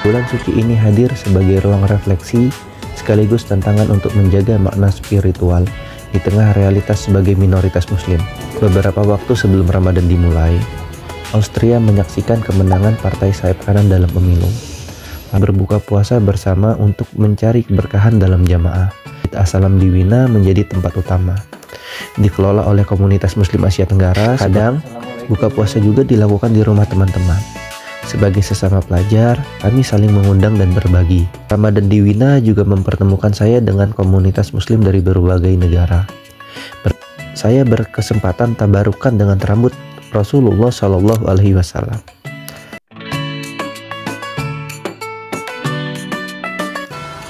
Bulan suci ini hadir sebagai ruang refleksi sekaligus tantangan untuk menjaga makna spiritual di tengah realitas sebagai minoritas muslim. Beberapa waktu sebelum Ramadan dimulai, Austria menyaksikan kemenangan partai sayap kanan dalam pemilu. Berbuka puasa bersama untuk mencari keberkahan dalam jamaah. As-Salam di Wina menjadi tempat utama. Dikelola oleh komunitas muslim Asia Tenggara, kadang buka puasa juga dilakukan di rumah teman-teman. Sebagai sesama pelajar, kami saling mengundang dan berbagi. Ramadan di Wina juga mempertemukan saya dengan komunitas muslim dari berbagai negara. Saya berkesempatan tabarukan dengan rambut Rasulullah Shallallahu Alaihi Wasallam.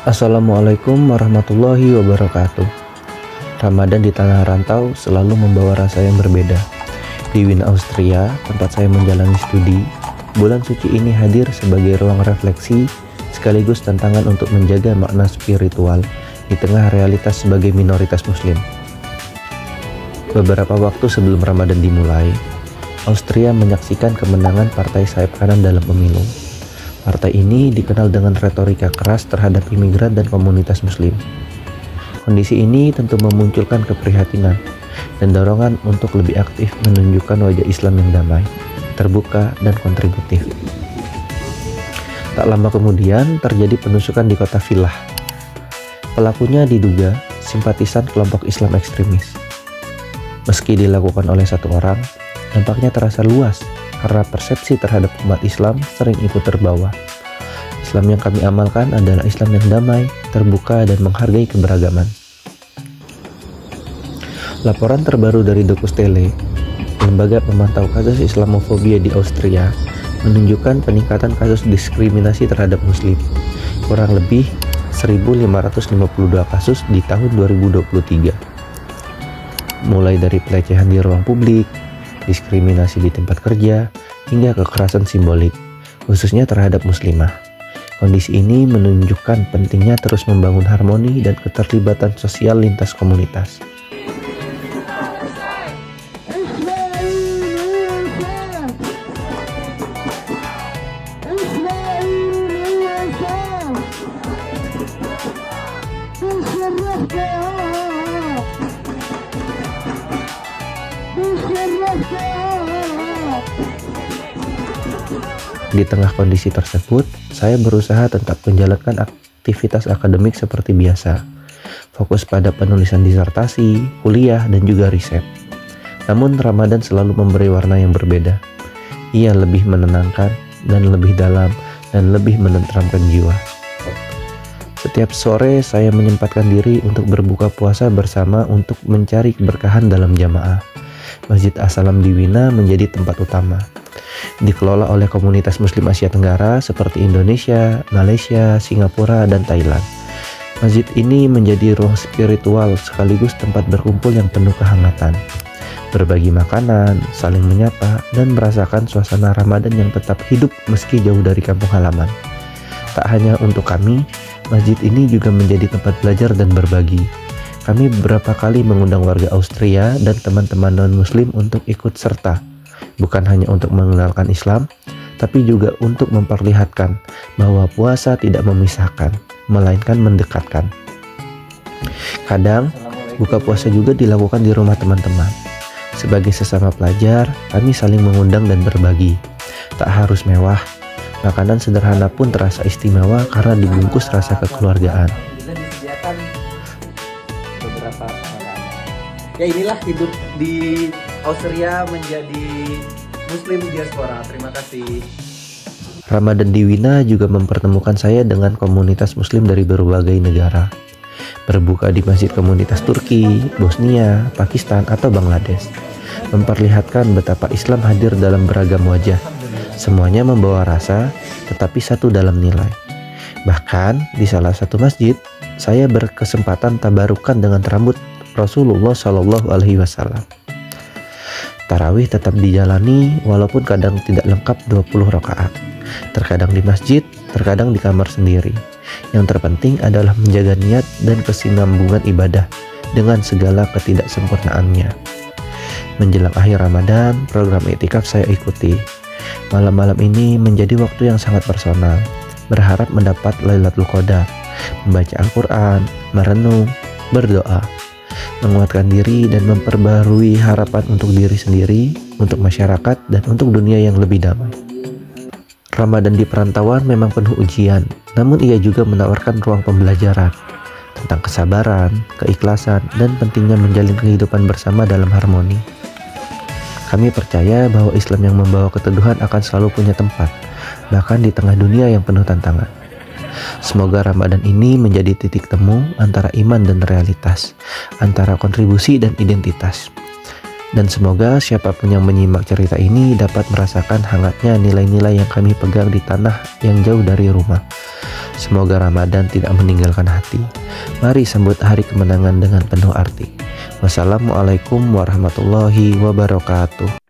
Assalamualaikum warahmatullahi wabarakatuh. Ramadan di tanah rantau selalu membawa rasa yang berbeda. Di Wina, Austria, tempat saya menjalani studi, bulan suci ini hadir sebagai ruang refleksi sekaligus tantangan untuk menjaga makna spiritual di tengah realitas sebagai minoritas muslim. Beberapa waktu sebelum Ramadan dimulai, Austria menyaksikan kemenangan partai sayap kanan dalam pemilu. Partai ini dikenal dengan retorika keras terhadap imigran dan komunitas muslim. Kondisi ini tentu memunculkan keprihatinan dan dorongan untuk lebih aktif menunjukkan wajah Islam yang damai, terbuka, dan kontributif. Tak lama kemudian terjadi penusukan di kota Villach. Pelakunya diduga simpatisan kelompok Islam ekstremis. Meski dilakukan oleh satu orang, dampaknya terasa luas karena persepsi terhadap umat Islam sering ikut terbawa. Islam yang kami amalkan adalah Islam yang damai, terbuka, dan menghargai keberagaman. Laporan terbaru dari Docus Tele, lembaga pemantau kasus Islamofobia di Austria, menunjukkan peningkatan kasus diskriminasi terhadap Muslim, kurang lebih 1.552 kasus di tahun 2023. Mulai dari pelecehan di ruang publik, diskriminasi di tempat kerja, hingga kekerasan simbolik, khususnya terhadap muslimah. Kondisi ini menunjukkan pentingnya terus membangun harmoni dan keterlibatan sosial lintas komunitas. Di tengah kondisi tersebut, saya berusaha tetap menjalankan aktivitas akademik seperti biasa, fokus pada penulisan disertasi, kuliah, dan juga riset. Namun Ramadan selalu memberi warna yang berbeda. Ia lebih menenangkan dan lebih dalam dan lebih menenteramkan jiwa. Setiap sore saya menyempatkan diri untuk berbuka puasa bersama untuk mencari keberkahan dalam jamaah. Masjid As-Salam di Wina menjadi tempat utama. Dikelola oleh komunitas muslim Asia Tenggara seperti Indonesia, Malaysia, Singapura, dan Thailand. Masjid ini menjadi ruang spiritual sekaligus tempat berkumpul yang penuh kehangatan. Berbagi makanan, saling menyapa, dan merasakan suasana Ramadan yang tetap hidup meski jauh dari kampung halaman. Tak hanya untuk kami, masjid ini juga menjadi tempat belajar dan berbagi. Kami beberapa kali mengundang warga Austria dan teman-teman non-muslim untuk ikut serta, bukan hanya untuk mengenalkan Islam, tapi juga untuk memperlihatkan bahwa puasa tidak memisahkan, melainkan mendekatkan. Kadang, buka puasa juga dilakukan di rumah teman-teman. Sebagai sesama pelajar, kami saling mengundang dan berbagi. Tak harus mewah, makanan sederhana pun terasa istimewa karena dibungkus rasa kekeluargaan. Ya inilah hidup di Austria menjadi muslim diaspora. Terima kasih. Ramadan di Wina juga mempertemukan saya dengan komunitas muslim dari berbagai negara. Berbuka di masjid komunitas Turki, Bosnia, Pakistan, atau Bangladesh. Memperlihatkan betapa Islam hadir dalam beragam wajah. Semuanya membawa rasa, tetapi satu dalam nilai. Bahkan di salah satu masjid, saya berkesempatan tabarukan dengan rambut Rasulullah Shallallahu Alaihi Wasallam. Tarawih tetap dijalani walaupun kadang tidak lengkap 20 rakaat. Terkadang di masjid, terkadang di kamar sendiri. Yang terpenting adalah menjaga niat dan kesinambungan ibadah dengan segala ketidaksempurnaannya. Menjelang akhir Ramadan, program iktikaf saya ikuti. Malam-malam ini menjadi waktu yang sangat personal, berharap mendapat Lailatul Qadar, membaca Al-Quran, merenung, berdoa, menguatkan diri dan memperbarui harapan untuk diri sendiri, untuk masyarakat, dan untuk dunia yang lebih damai. Ramadan di perantauan memang penuh ujian, namun ia juga menawarkan ruang pembelajaran tentang kesabaran, keikhlasan, dan pentingnya menjalin kehidupan bersama dalam harmoni. Kami percaya bahwa Islam yang membawa keteduhan akan selalu punya tempat, bahkan di tengah dunia yang penuh tantangan. Semoga Ramadan ini menjadi titik temu antara iman dan realitas, antara kontribusi dan identitas. Dan semoga siapapun yang menyimak cerita ini dapat merasakan hangatnya nilai-nilai yang kami pegang di tanah yang jauh dari rumah. Semoga Ramadan tidak meninggalkan hati. Mari sambut hari kemenangan dengan penuh arti. Wassalamualaikum warahmatullahi wabarakatuh.